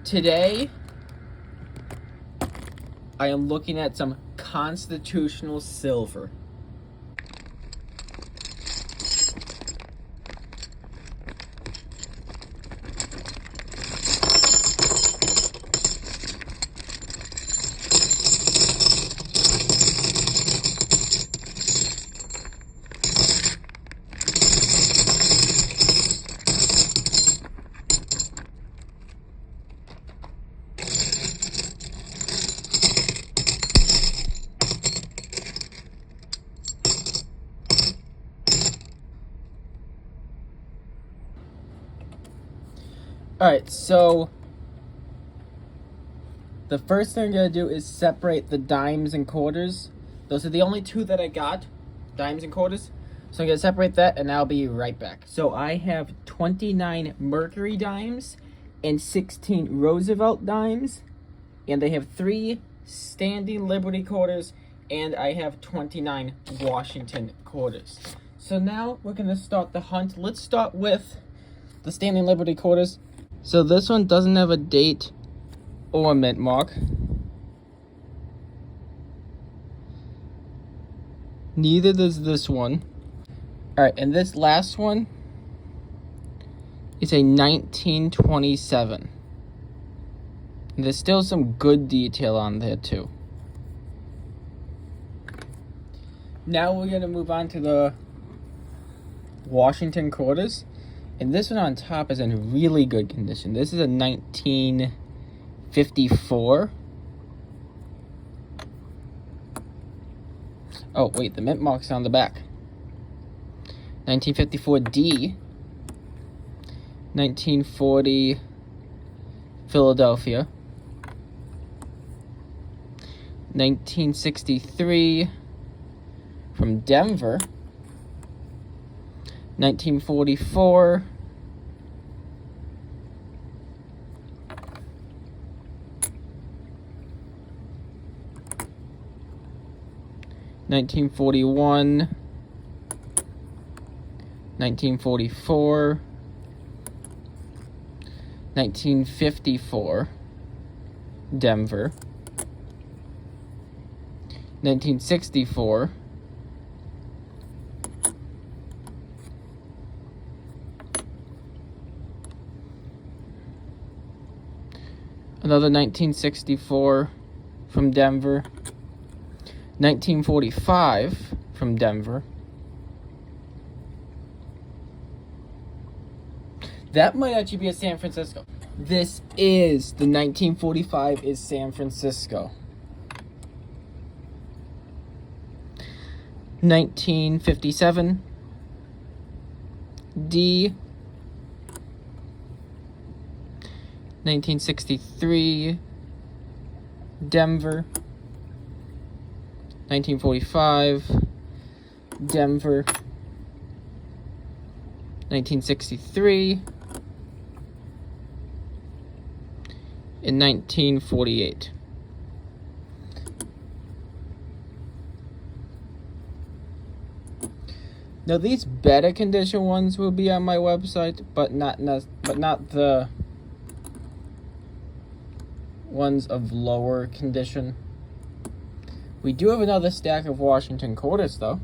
Today, I am looking at some constitutional silver. Alright, so the first thing I'm going to do is separate the dimes and quarters. Those are the only two that I got, dimes and quarters. So I'm going to separate that and I'll be right back. So I have 29 Mercury dimes and 16 Roosevelt dimes. And I have 3 Standing Liberty quarters and I have 29 Washington quarters. So now we're going to start the hunt. Let's start with the Standing Liberty quarters. So this one doesn't have a date or a mint mark. Neither does this one. Alright, and this last one is a 1927. And there's still some good detail on there too. Now we're going to move on to the Washington quarters. And this one on top is in really good condition. This is a 1954. Oh, wait, the mint mark's on the back. 1954 D. 1940 Philadelphia. 1963 from Denver. 1944 1941 1944 1954 Denver 1964 another 1964 from Denver. 1945 from Denver. That might actually be a San Francisco. This is the 1945 is San Francisco. 1957 D. 1963 Denver. 1945 Denver. 1963 and 1948. Now these better condition ones will be on my website, but not the ones of lower condition. We do have another stack of Washington quarters, though.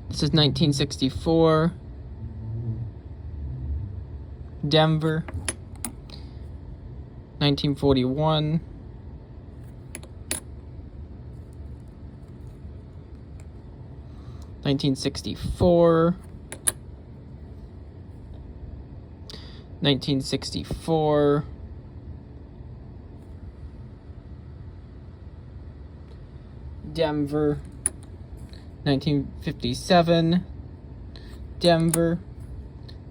This is 1964. Denver. 1941. 1964. 1964. Denver. 1957. Denver.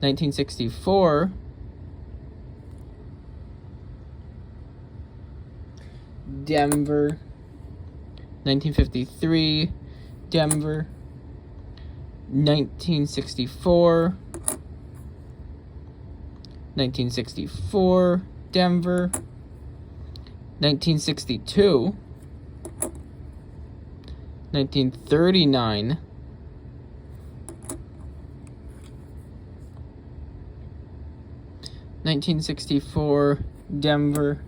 1964. Denver. 1953. Denver. 1964. 1964. Denver. 1962. 1939. 1939. 1964, Denver.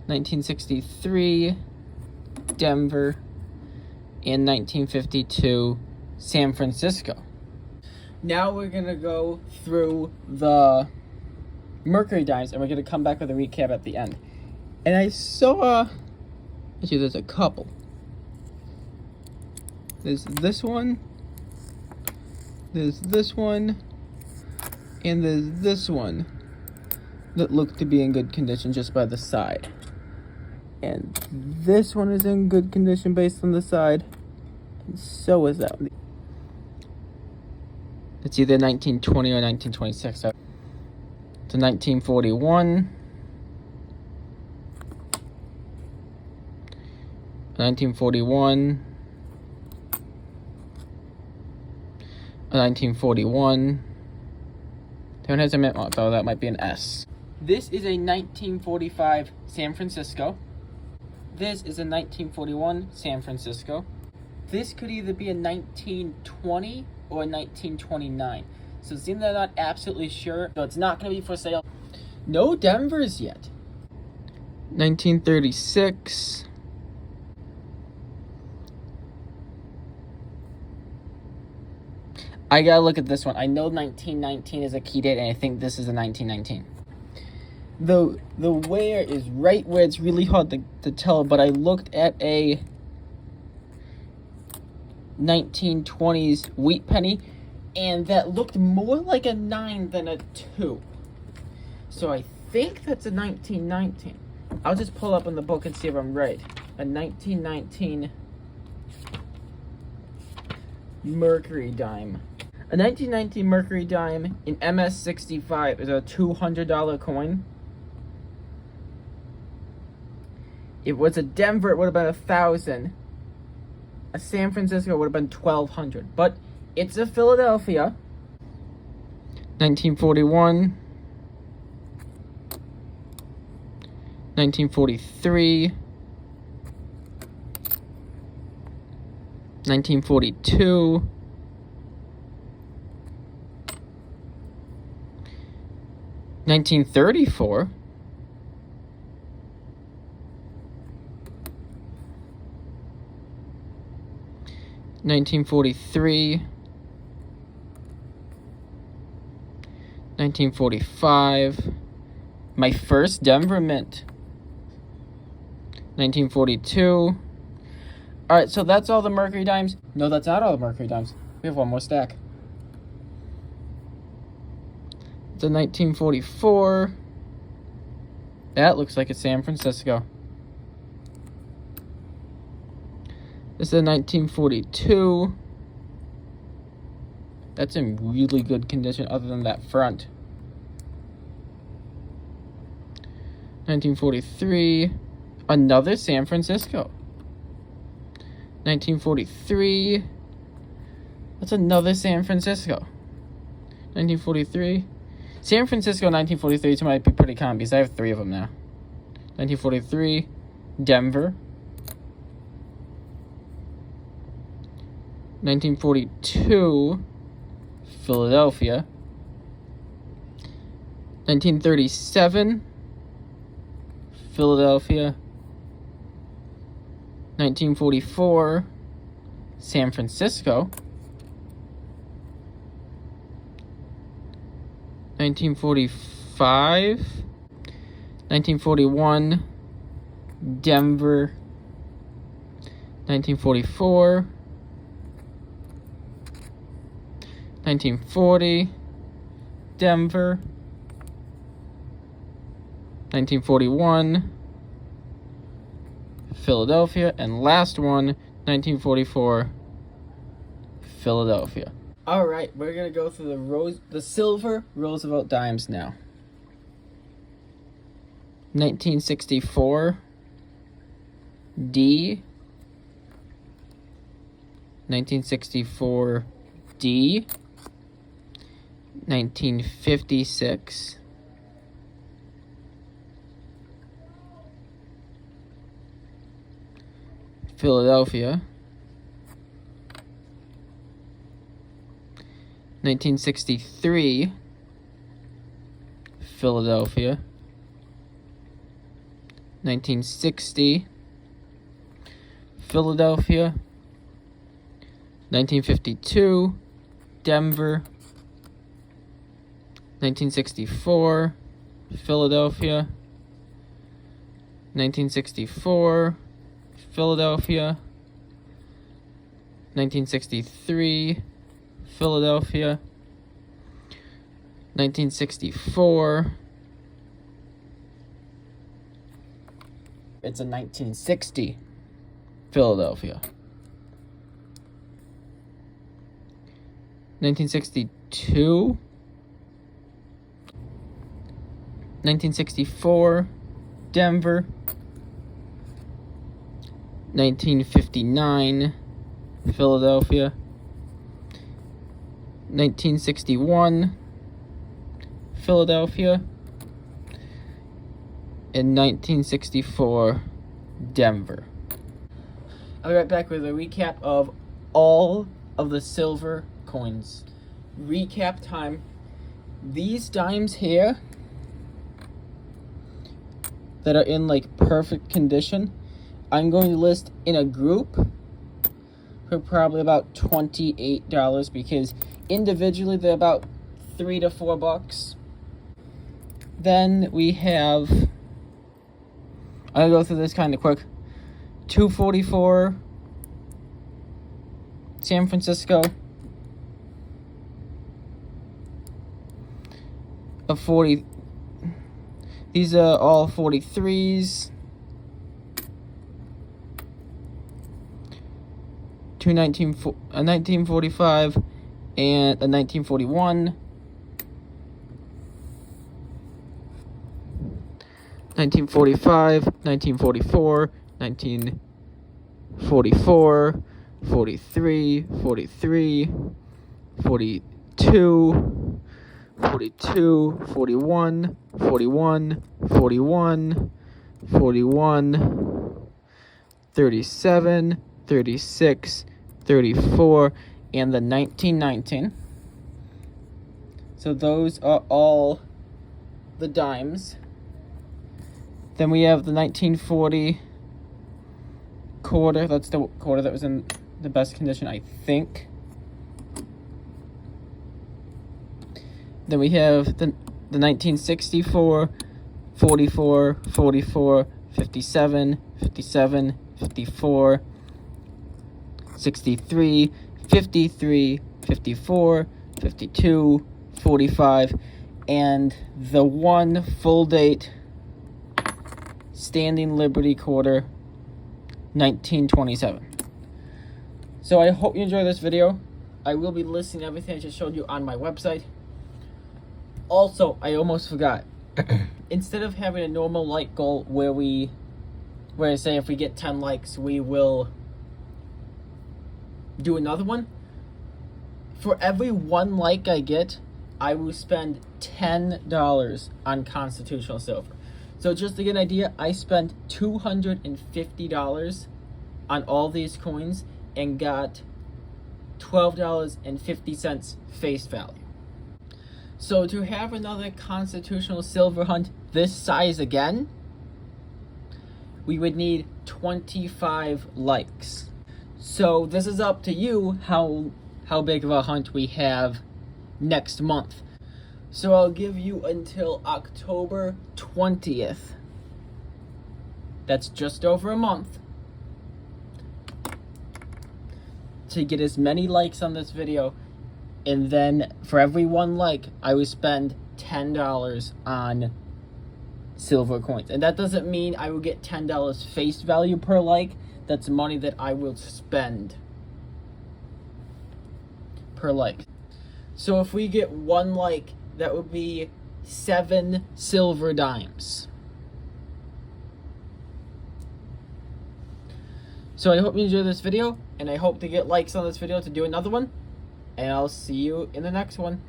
1963, Denver. And 1952, San Francisco. Now we're going to go through the Mercury dimes, and we're going to come back with a recap at the end. And I saw, actually there's a couple. There's this one, there's this one, and there's this one that look to be in good condition just by the side. And this one is in good condition based on the side, and so is that one. It's either 1920 or 1926. So it's a 1941, 1941, a 1941. That one has a mint mark, though. That might be an S. This is a 1945 San Francisco. This is a 1941 San Francisco. This could either be a 1920 or a 1929. So seeing that I'm not absolutely sure, so it's not going to be for sale. No Denvers yet. 1936. I gotta look at this one. I know 1919 is a key date, and I think this is a 1919. The wear is right where it's really hard to tell, but I looked at a 1920s wheat penny, and that looked more like a 9 than a 2. So I think that's a 1919. I'll just pull up in the book and see if I'm right. A 1919 Mercury dime. A 1919 Mercury dime in MS65 is a $200 coin. If it was a Denver, it would have been 1,000. A San Francisco would have been 1,200. But it's a Philadelphia. 1941. 1943. 1942. 1934. 1943, 1945, my first Denver mint, 1942. Alright, so that's all the Mercury dimes. No, that's not all the Mercury dimes. We have one more stack. It's a 1944. That looks like it's San Francisco. This is a 1942. That's in really good condition other than that front. 1943. Another San Francisco. 1943. That's another San Francisco. 1943. San Francisco 1943 might be pretty common because I have 3 of them now. 1943. Denver. 1942, Philadelphia. 1937, Philadelphia. 1944, San Francisco. 1945, 1941, Denver. 1944, 1940, Denver. 1941, Philadelphia. And last one, 1944, Philadelphia. Alright, we're going to go through the silver Roosevelt dimes now. 1964, D. 1964, D. 1956, Philadelphia. 1963, Philadelphia. 1960, Philadelphia. 1952, Denver. 1964, Philadelphia. 1964, Philadelphia. 1963, Philadelphia. 1964. It's a 1960 Philadelphia. 1962. 1964, Denver. 1959, Philadelphia. 1961, Philadelphia. In 1964, Denver. I'll be right back with a recap of all of the silver coins. Recap time. These dimes here that are in like perfect condition, I'm going to list in a group for probably about $28 because individually they're about $3 to $4. Then we have, I'll go through this kind of quick. 244 San Francisco. A 40. These are all 43s. 1945 and a 1941. 1945, 1944, 1944, 43, 43, 42, 42, 41, 41, 41, 41, 37, 36, 34, and the 1919. So those are all the dimes. Then we have the 1940 quarter. That's the quarter that was in the best condition, I think. Then we have the 1964, 44, 44, 57, 57, 54, 63, 53, 54, 52, 45, and the one full date Standing Liberty quarter, 1927. So I hope you enjoyed this video. I will be listing everything I just showed you on my website. Also, I almost forgot. Instead of having a normal like goal where I say if we get 10 likes, we will do another one. For every 1 like I get, I will spend $10 on constitutional silver. So just to get an idea, I spent $250 on all these coins and got $12.50 face value. So to have another constitutional silver hunt this size again, we would need 25 likes. So this is up to you how big of a hunt we have next month. So I'll give you until October 20th. That's just over a month. To get as many likes on this video. And then for every 1 like, I would spend $10 on silver coins. And that doesn't mean I will get $10 face value per like. That's money that I will spend per like. So if we get 1 like, that would be 7 silver dimes. So I hope you enjoyed this video, and I hope to get likes on this video to do another one. And I'll see you in the next one.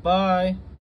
Bye.